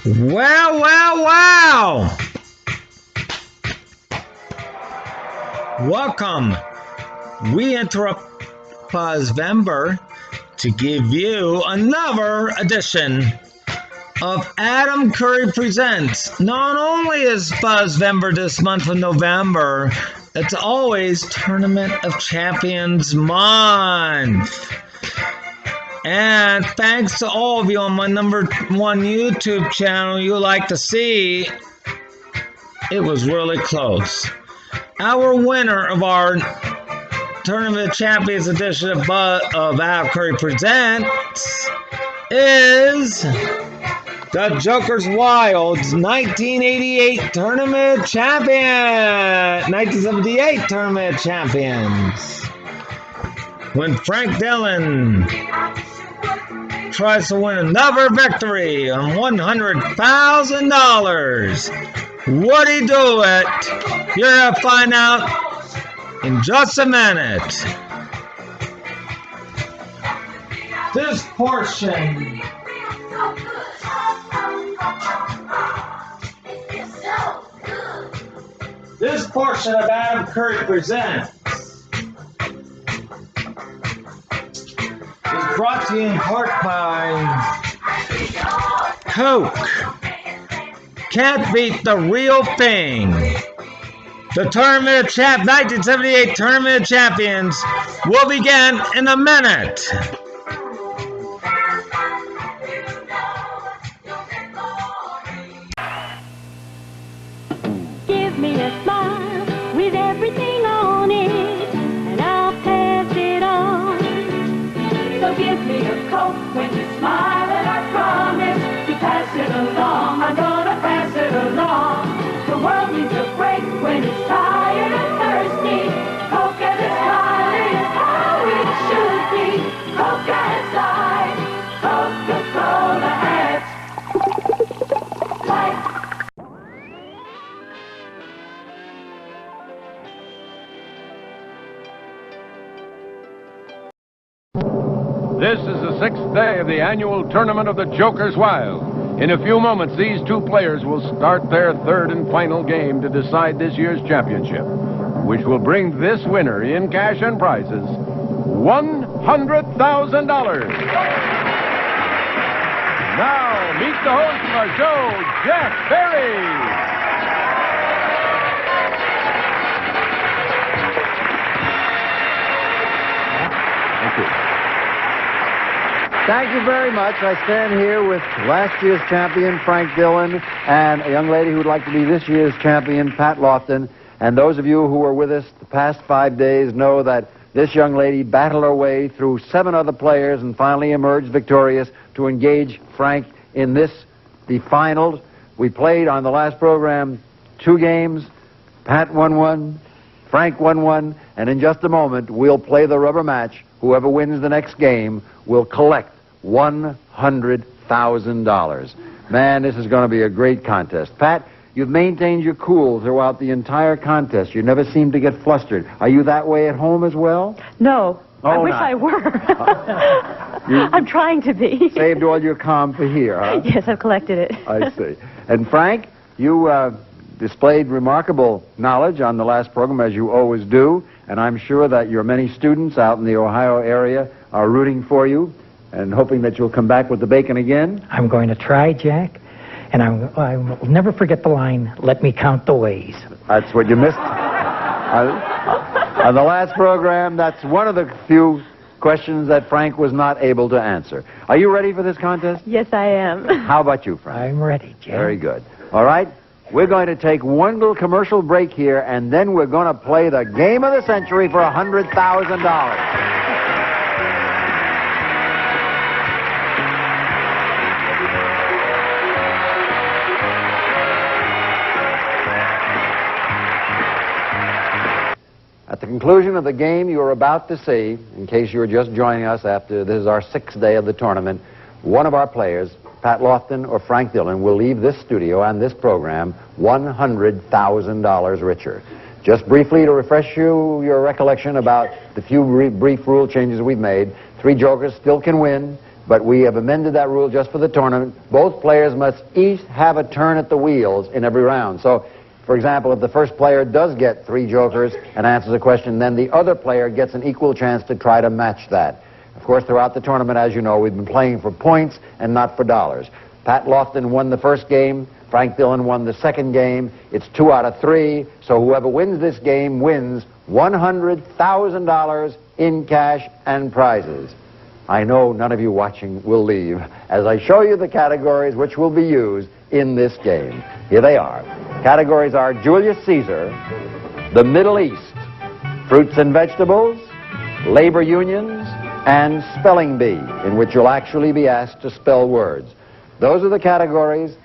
Well, well, well! Welcome. We interrupt Buzzvember to give you another edition of Adam Curry Presents. Not only is Buzzvember this month of November, it's always Tournament of Champions month. And thanks to all of you on my #1 YouTube channel you like to see, it was really close. Our winner of our Tournament of Champions edition of Adam Curry Presents is the Joker's Wild's 1988 Tournament Champion, 1978 Tournament Champions. When Frank Dillon tries to win another victory on $100,000. Would he do it? You're going to find out in just a minute. This portion of Adam Curry Presents is brought to you in part by Coke. Can't beat the real thing. The Tournament of 1978 Tournament of Champions will begin in a minute. Give me a smile with everything on it, and I'll pass it on. So give me a Coke when you smile, and I promise to pass it along. I'm gonna pass it along. The world needs a break when it's tired and thirsty. Coke and a smile is how it should be. Coke and side, Coca-Cola at life. This is the 6th day of the annual Tournament of the Joker's Wild. In a few moments, these two players will start their third and final game to decide this year's championship, which will bring this winner in cash and prizes $100,000. Now, meet the host of our show, Jack Berry. Thank you. Thank you very much. I stand here with last year's champion, Frank Dillon, and a young lady who would like to be this year's champion, Pat Lofton. And those of you who were with us the past 5 days know that this young lady battled her way through 7 other players and finally emerged victorious to engage Frank in the finals. We played on the last program 2 games. Pat won 1, Frank won 1, and in just a moment we'll play the rubber match. Whoever wins the next game will collect $100,000. Man, this is going to be a great contest. Pat, you've maintained your cool throughout the entire contest. You never seem to get flustered. Are you that way at home as well? No. Oh, I wish not. I were. I'm trying to be. Saved all your calm for here, huh? Yes, I've collected it. I see. And Frank, you displayed remarkable knowledge on the last program, as you always do, and I'm sure that your many students out in the Ohio area are rooting for you and hoping that you'll come back with the bacon again. I'm going to try, Jack, and I will never forget the line, "Let me count the ways." That's what you missed. On the last program, that's one of the few questions that Frank was not able to answer. Are you ready for this contest? Yes, I am. How about you, Frank? I'm ready, Jack. Very good. All right, we're going to take one little commercial break here, and then we're going to play the game of the century for $100,000. At the conclusion of the game you are about to see, in case you are just joining us after this is our 6th day of the tournament, one of our players, Pat Lofton or Frank Dillon, will leave this studio and this program $100,000 richer. Just briefly to refresh your recollection about the few brief rule changes we've made, 3 jokers still can win. but we have amended that rule just for the tournament. Both players must each have a turn at the wheels in every round. So, for example, if the first player does get 3 jokers and answers a question, then the other player gets an equal chance to try to match that. Of course, throughout the tournament, as you know, we've been playing for points and not for dollars. Pat Lofton won the first game. Frank Dillon won the second game. It's 2 out of 3, so whoever wins this game wins $100,000 in cash and prizes. I know none of you watching will leave as I show you the categories which will be used in this game. Here they are. Categories are Julius Caesar, the Middle East, fruits and vegetables, labor unions, and spelling bee, in which you'll actually be asked to spell words. Those are the categories.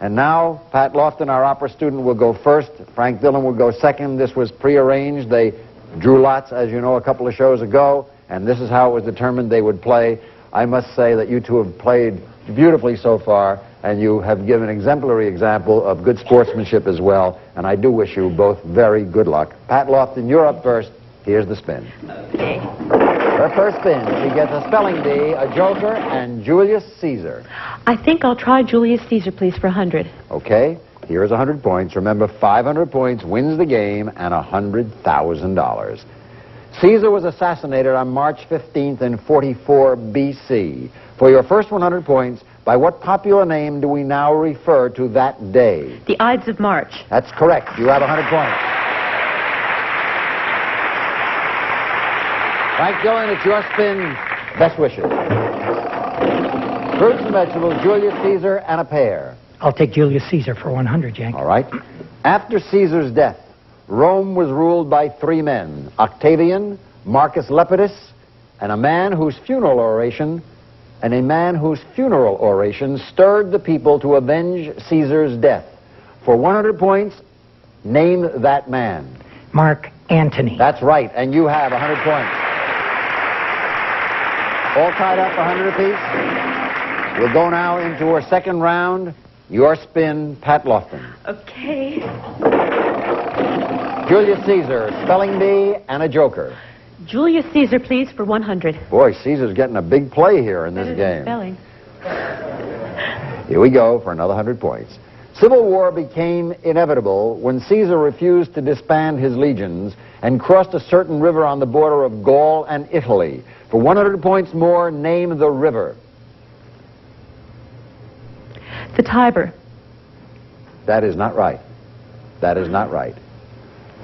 And now, Pat Lofton, our opera student, will go first. Frank Dillon will go second. This was prearranged. They drew lots, as you know, a couple of shows ago, and this is how it was determined they would play. I must say that you two have played beautifully so far, and you have given an exemplary example of good sportsmanship as well, and I do wish you both very good luck. Pat Lofton, you're up first. Here's the spin. Okay. Her first spin, she gets a spelling bee, a joker, and Julius Caesar. I think I'll try Julius Caesar, please, for 100. Okay, here's 100 points. Remember, 500 points wins the game and $100,000. Caesar was assassinated on March 15th in 44 B.C. For your first 100 points, by what popular name do we now refer to that day? The Ides of March. That's correct. You have 100 points. Frank Dillon, it's your spin. Best wishes. Fruits and vegetables, Julius Caesar, and a pear. I'll take Julius Caesar for 100, Jack. All right. After Caesar's death, Rome was ruled by 3 men, Octavian, Marcus Lepidus, and a man whose funeral oration stirred the people to avenge Caesar's death. For 100 points, name that man. Mark Antony. That's right, and you have 100 points. All tied up, 100 apiece. We'll go now into our second round. Your spin, Pat Lofton. Okay. Julius Caesar, spelling bee, and a joker. Julius Caesar, please, for 100. Boy, Caesar's getting a big play here in this game. Spelling. Here we go for another 100 points. Civil war became inevitable when Caesar refused to disband his legions and crossed a certain river on the border of Gaul and Italy. For 100 points more, name the river. The Tiber. That is not right. That is not right.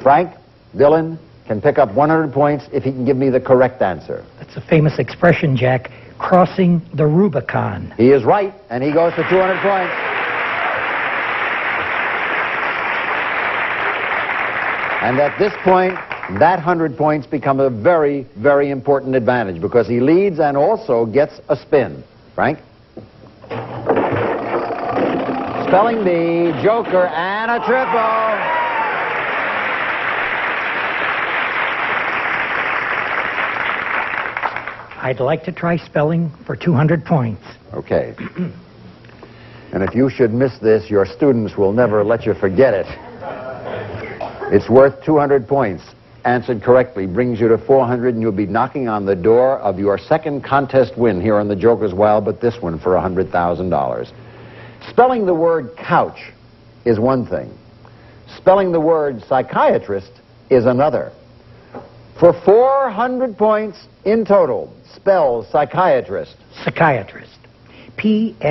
Frank Dillon can pick up 100 points if he can give me the correct answer. That's a famous expression, Jack. Crossing the Rubicon. He is right, and he goes to 200 points. And at this point, that 100 points become a very, very important advantage because he leads and also gets a spin. Frank? Spelling bee, joker, and a triple. I'd like to try spelling for 200 points. Okay. And if you should miss this, your students will never let you forget it. It's worth 200 points. Answered correctly brings you to 400, and you'll be knocking on the door of your second contest win here on the Joker's Wild, but this one for $100,000. Spelling the word couch is one thing. Spelling the word psychiatrist is another. For 400 points in total, spell psychiatrist. Psychiatrist. P-S-Y-C-H-I-A-T-R-I-S-T.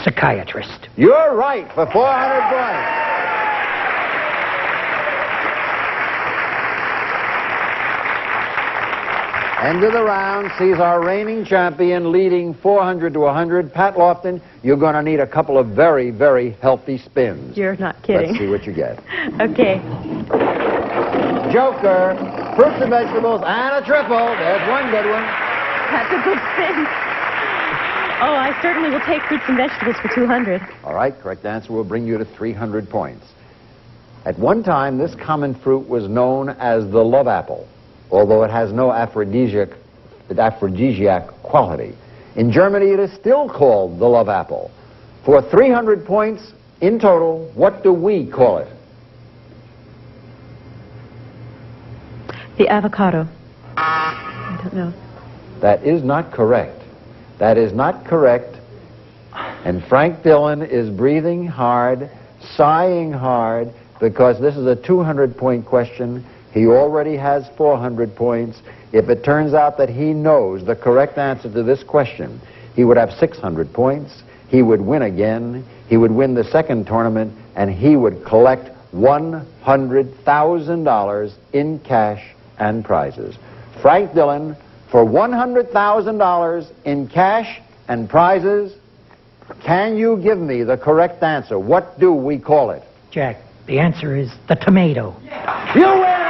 Psychiatrist. You're right for 400 points. End of the round sees our reigning champion leading 400 to 100. Pat Lofton, you're going to need a couple of very, very healthy spins. You're not kidding. Let's see what you get. Okay. Joker, fruits and vegetables, and a triple. There's one good one. That's a good spin. Oh, I certainly will take fruits and vegetables for 200. All right, correct answer will bring you to 300 points. At one time, this common fruit was known as the love apple, although it has no aphrodisiac quality. In Germany, it is still called the love apple. For 300 points in total, what do we call it? The avocado. I don't know. That is not correct. That is not correct. And Frank Dillon is breathing hard, sighing hard, because this is a 200-point question. He already has 400 points. If it turns out that he knows the correct answer to this question, he would have 600 points. He would win again. He would win the second tournament, and he would collect $100,000 in cash and prizes. Frank Dillon, for $100,000 in cash and prizes, can you give me the correct answer? What do we call it? Jack, the answer is the tomato. You win!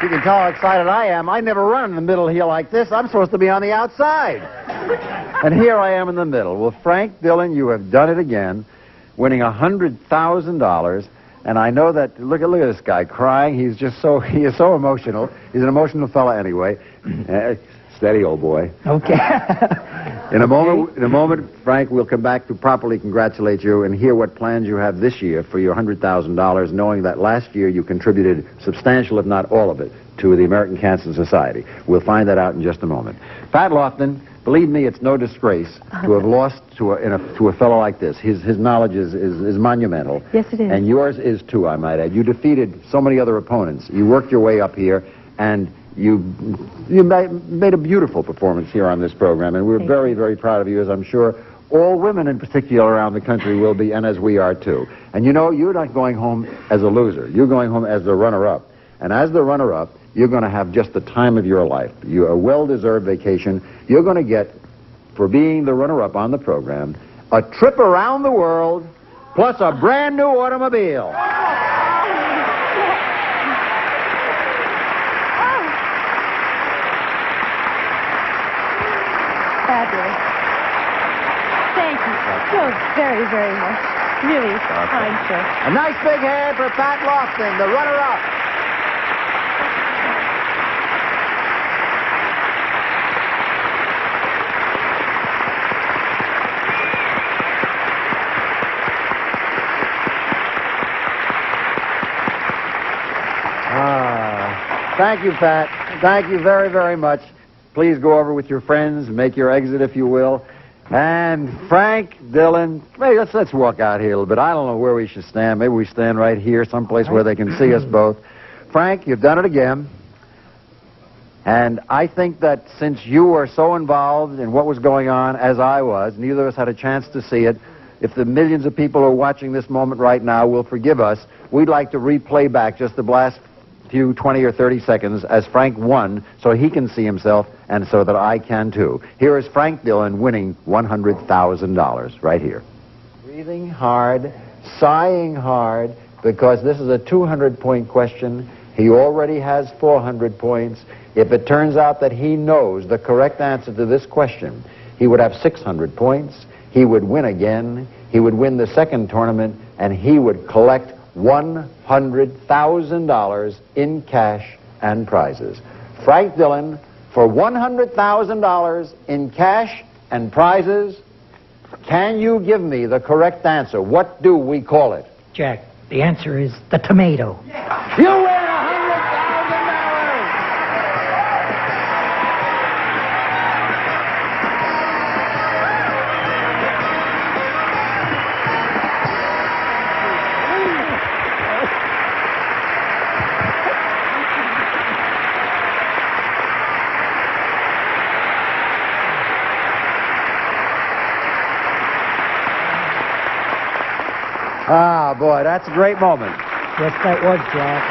You can tell how excited I am. I never run in the middle here like this. I'm supposed to be on the outside. And here I am in the middle. Well, Frank Dillon, you have done it again, winning $100,000. And I know that, look at this guy crying. He is so emotional. He's an emotional fella anyway. Steady, old boy. Okay. In a moment, Frank, we'll come back to properly congratulate you and hear what plans you have this year for your $100,000, knowing that last year you contributed substantial, if not all of it, to the American Cancer Society. We'll find that out in just a moment. Pat Lofton, believe me, it's no disgrace to have lost to a fellow like this. His knowledge is monumental. Yes, it is. And yours is too, I might add. You defeated so many other opponents. You worked your way up here, and you made a beautiful performance here on this program, and we're very, very proud of you, as I'm sure all women in particular around the country will be, and as we are too. And you know, you're not going home as a loser. You're going home as the runner-up. And as the runner-up, you're going to have just the time of your life. You're a well-deserved vacation. You're going to get, for being the runner-up on the program, a trip around the world, plus a brand new automobile. Fabulous. Thank you so very, very much. Really kind, sir. A nice big hand for Pat Lofton, the runner-up. Thank you, Pat. Thank you very, very much. Please go over with your friends, make your exit, if you will. And Frank Dillon, hey, let's walk out here a little bit. I don't know where we should stand. Maybe we stand right here, someplace where they can see us both. Frank, you've done it again. And I think that since you were so involved in what was going on, as I was, neither of us had a chance to see it. If the millions of people who are watching this moment right now will forgive us, we'd like to replay back just the last few 20 or 30 seconds as Frank won, so he can see himself and so that I can too. Here is Frank Dillon winning $100,000 right here. Breathing hard, sighing hard, because this is a 200-point question. He already has 400 points. If it turns out that he knows the correct answer to this question, he would have 600 points. He would win again. He would win the second tournament, and he would collect $100,000 in cash and prizes. Frank Dillon, for $100,000 in cash and prizes, can you give me the correct answer? What do we call it? Jack, the answer is the tomato. You win! Ah, boy, that's a great moment. Yes, that was, Jack.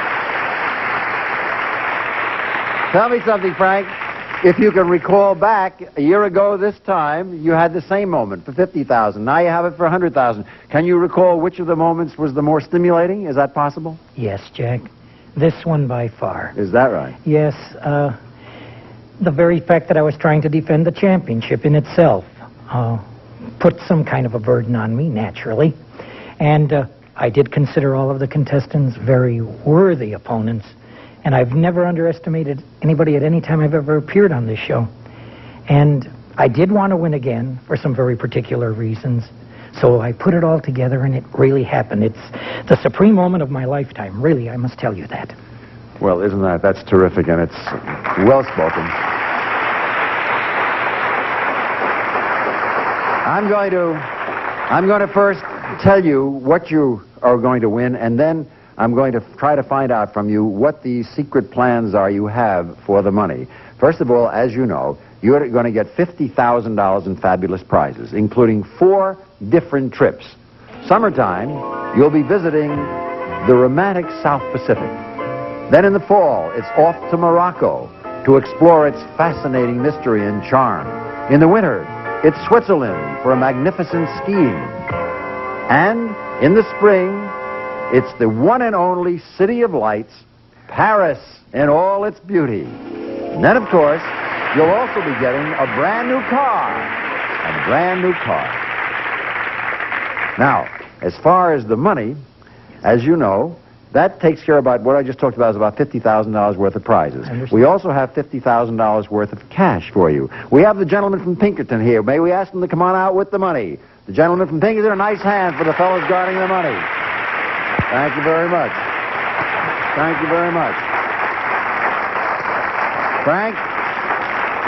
Tell me something, Frank. If you can recall back, a year ago this time, you had the same moment for $50,000. Now you have it for $100,000. Can you recall which of the moments was the more stimulating? Is that possible? Yes, Jack. This one by far. Is that right? Yes, the very fact that I was trying to defend the championship in itself put some kind of a burden on me, naturally. And I did consider all of the contestants very worthy opponents. And I've never underestimated anybody at any time I've ever appeared on this show. And I did want to win again for some very particular reasons. So I put it all together, and it really happened. It's the supreme moment of my lifetime. Really, I must tell you that. Well, isn't that's terrific, and it's well spoken. I'm going to first tell you what you are going to win, and then I'm going to try to find out from you what the secret plans are you have for the money. First of all, as you know, you're going to get $50,000 in fabulous prizes, including 4 different trips. Summertime, you'll be visiting the romantic South Pacific. Then in the fall, it's off to Morocco to explore its fascinating mystery and charm. In the winter, it's Switzerland for a magnificent skiing. And in the spring, it's the one and only City of Lights, Paris, in all its beauty. And then, of course, you'll also be getting a brand new car. A brand new car. Now, as far as the money, as you know, that takes care of what I just talked about is about $50,000 worth of prizes. We also have $50,000 worth of cash for you. We have the gentleman from Pinkerton here. May we ask him to come on out with the money? The gentleman from Pinkerton, a nice hand for the fellows guarding the money. Thank you very much. Thank you very much. Frank,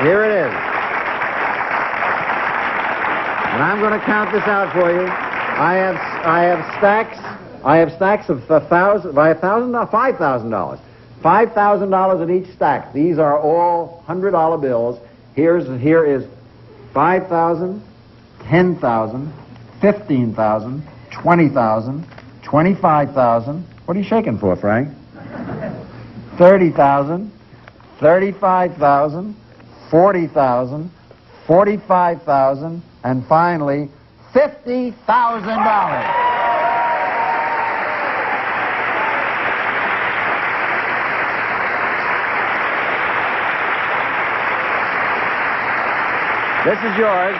here it is. And I'm going to count this out for you. I have stacks of $5,000. $5,000 in each stack. These are all $100 bills. Here is 5,000, 10,000, 15,000, 20,000, 25,000. What are you shaking for, Frank? 30,000, 35,000, 40,000, 45,000, and finally, $50,000. This is yours.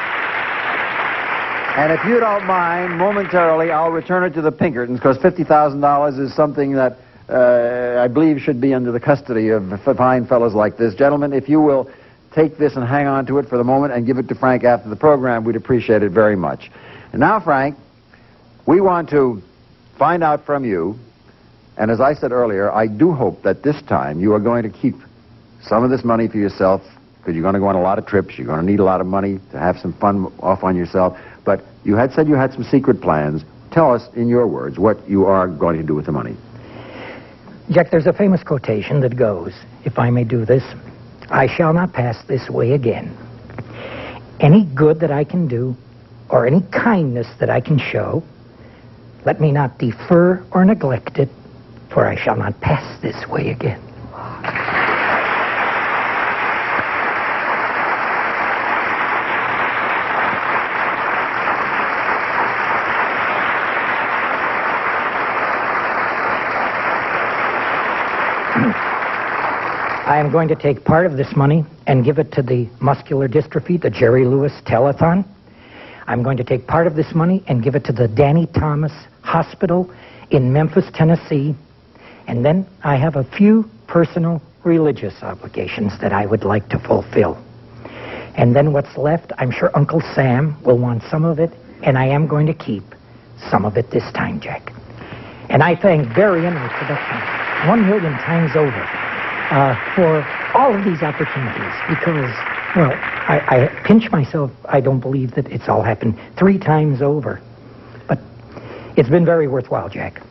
And if you don't mind, momentarily, I'll return it to the Pinkertons, because $50,000 is something that I believe should be under the custody of fine fellows like this. Gentlemen, if you will take this and hang on to it for the moment and give it to Frank after the program, we'd appreciate it very much. And now, Frank, we want to find out from you, and as I said earlier, I do hope that this time you are going to keep some of this money for yourself, because you're going to go on a lot of trips, you're going to need a lot of money to have some fun off on yourself. But you had said you had some secret plans. Tell us, in your words, what you are going to do with the money. Jack, there's a famous quotation that goes, if I may do this, I shall not pass this way again. Any good that I can do, or any kindness that I can show, let me not defer or neglect it, for I shall not pass this way again. I am going to take part of this money and give it to the muscular dystrophy, the Jerry Lewis Telethon. I'm going to take part of this money and give it to the Danny Thomas Hospital in Memphis, Tennessee. And then I have a few personal religious obligations that I would like to fulfill. And then what's left, I'm sure Uncle Sam will want some of it, and I am going to keep some of it this time, Jack. And I thank Barry Emery Productions 1 million times over for all of these opportunities, because, well, I pinch myself. I don't believe that it's all happened 3 times over. But it's been very worthwhile, Jack.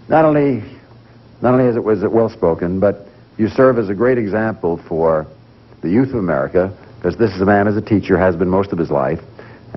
Not only as it was well spoken, but you serve as a great example for the youth of America, because this is a man as a teacher has been most of his life,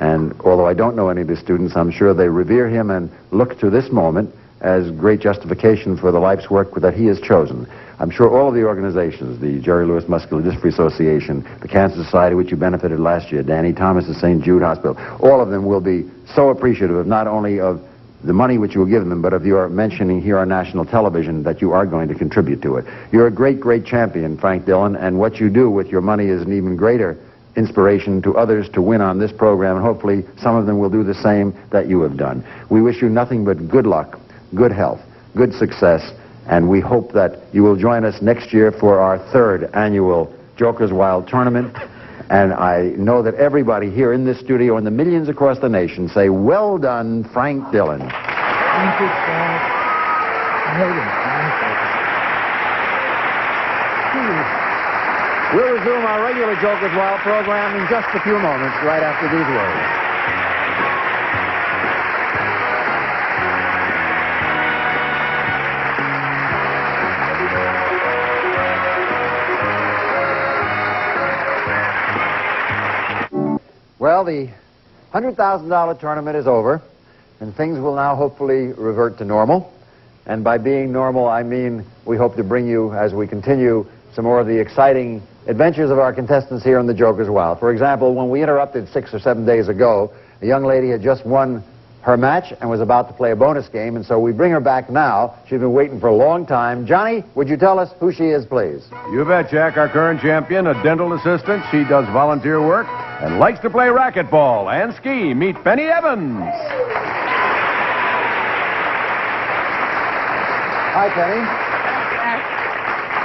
And although I don't know any of the students, I'm sure they revere him and look to this moment as great justification for the life's work that he has chosen. I'm sure all of the organizations, the Jerry Lewis Muscular Dystrophy Association, the Cancer Society, which you benefited last year, Danny Thomas at St. Jude Hospital, all of them will be so appreciative of not only of the money which you will give them, but of your mentioning here on national television that you are going to contribute to it. You're a great, great champion, Frank Dillon, and what you do with your money is an even greater inspiration to others to win on this program, and hopefully some of them will do the same that you have done. We wish you nothing but good luck, good health, good success, and we hope that you will join us next year for our 3rd annual Jokers Wild tournament. And I know that everybody here in this studio and the millions across the nation say, well done, Frank Dillon. Thank you, Frank. We'll resume our regular Jokers Wild program in just a few moments, right after these words. Well, the $100,000 tournament is over, and things will now hopefully revert to normal. And by being normal, I mean we hope to bring you, as we continue, some more of the exciting adventures of our contestants here in the Jokers Wild. For example, when we interrupted 6 or 7 days ago, a young lady had just won her match and was about to play a bonus game, and so we bring her back now. She's been waiting for a long time. Johnny, would you tell us who she is, please? You bet, Jack. Our current champion, a dental assistant. She does volunteer work and likes to play racquetball and ski. Meet Penny Evans. Hi, Penny.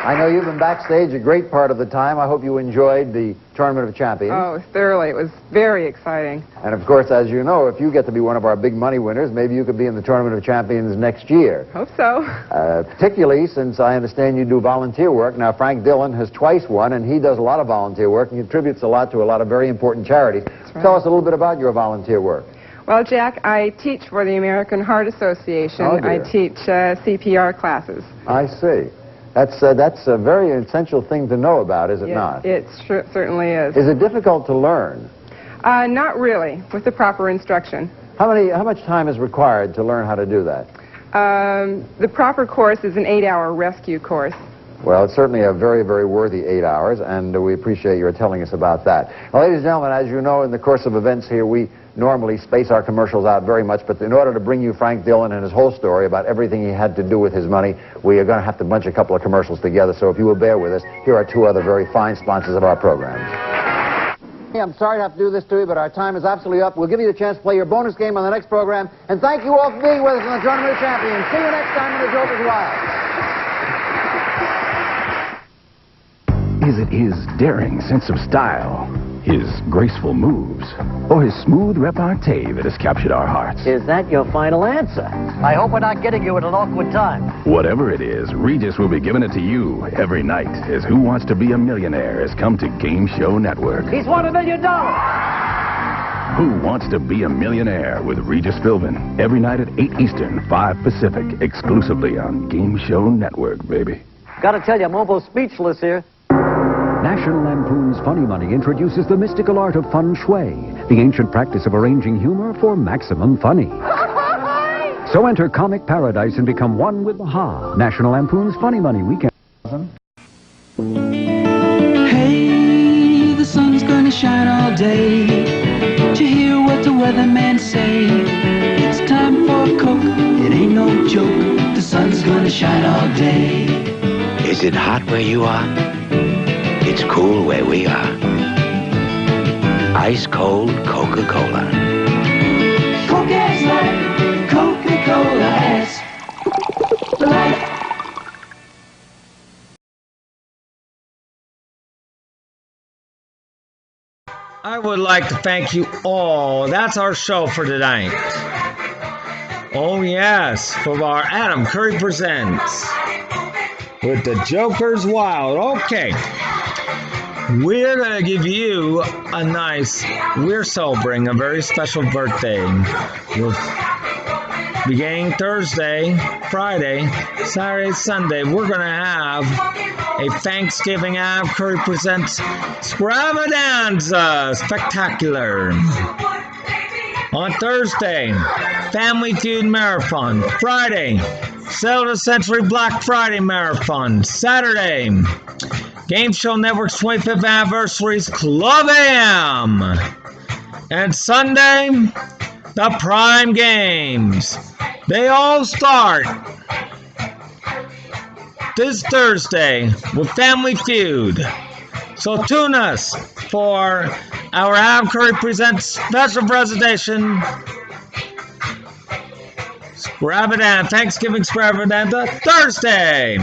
I know you've been backstage a great part of the time. I hope you enjoyed the Tournament of Champions. Oh, thoroughly. It was very exciting. And, of course, as you know, if you get to be one of our big money winners, maybe you could be in the Tournament of Champions next year. Hope so. Particularly since I understand you do volunteer work. Now, Frank Dillon has twice won, and he does a lot of volunteer work and contributes a lot to a lot of very important charities. That's right. Tell us a little bit about your volunteer work. Well, Jack, I teach for the American Heart Association. Oh, dear. I teach CPR classes. I see. That's a very essential thing to know about, is it not? It certainly is. Is it difficult to learn? Not really, with the proper instruction. How much time is required to learn how to do that? The proper course is an 8-hour rescue course. Well, it's certainly a very, very worthy 8 hours, and we appreciate your telling us about that. Now, ladies and gentlemen, as you know, in the course of events here, we normally space our commercials out very much, but in order to bring you Frank Dillon and his whole story about everything he had to do with his money, we are going to have to bunch a couple of commercials together, so if you will bear with us, here are 2 other very fine sponsors of our programs. Hey, I'm sorry to have to do this to you, but our time is absolutely up. We'll give you the chance to play your bonus game on the next program, and thank you all for being with us in the Tournament of Champions. See you next time in the Jokers Wild. Is it his daring sense of style, his graceful moves, or his smooth repartee that has captured our hearts? Is that your final answer? I hope we're not getting you at an awkward time. Whatever it is, Regis will be giving it to you every night as Who Wants to Be a Millionaire has come to Game Show Network. He's won $1 million. Who Wants to Be a Millionaire with Regis Philbin every night at 8 Eastern, 5 Pacific, exclusively on Game Show Network, baby. Gotta tell you, I'm almost speechless here. National Lampoon's Funny Money introduces the mystical art of feng shui, the ancient practice of arranging humor for maximum funny. So enter comic paradise and become one with the Ha. National Lampoon's Funny Money weekend. Hey, the sun's gonna shine all day. Did you hear what the weatherman say? It's time for a Coke, it ain't no joke. The sun's gonna shine all day. Is it hot where you are? It's cool where we are. Ice cold Coca-Cola. Coke has life, Coca-Cola has life. I would like to thank you all. That's our show for tonight. Oh yes, for our Adam Curry Presents with the Jokers Wild. Okay. We're going to give you a nice, we're celebrating a very special birthday. Beginning Thursday, Friday, Saturday, Sunday, we're going to have a Thanksgiving Adam Curry Presents Scravadanza Spectacular. On Thursday, Family Feud Marathon. Friday, Sailor Century Black Friday Marathon. Saturday, Game Show Network's 25th Anniversary's Club AM. And Sunday, the Prime Games. They all start this Thursday with Family Feud. So tune us for our Adam Curry Presents special presentation, Scravadanza, Thanksgiving Scravadanza, Thursday.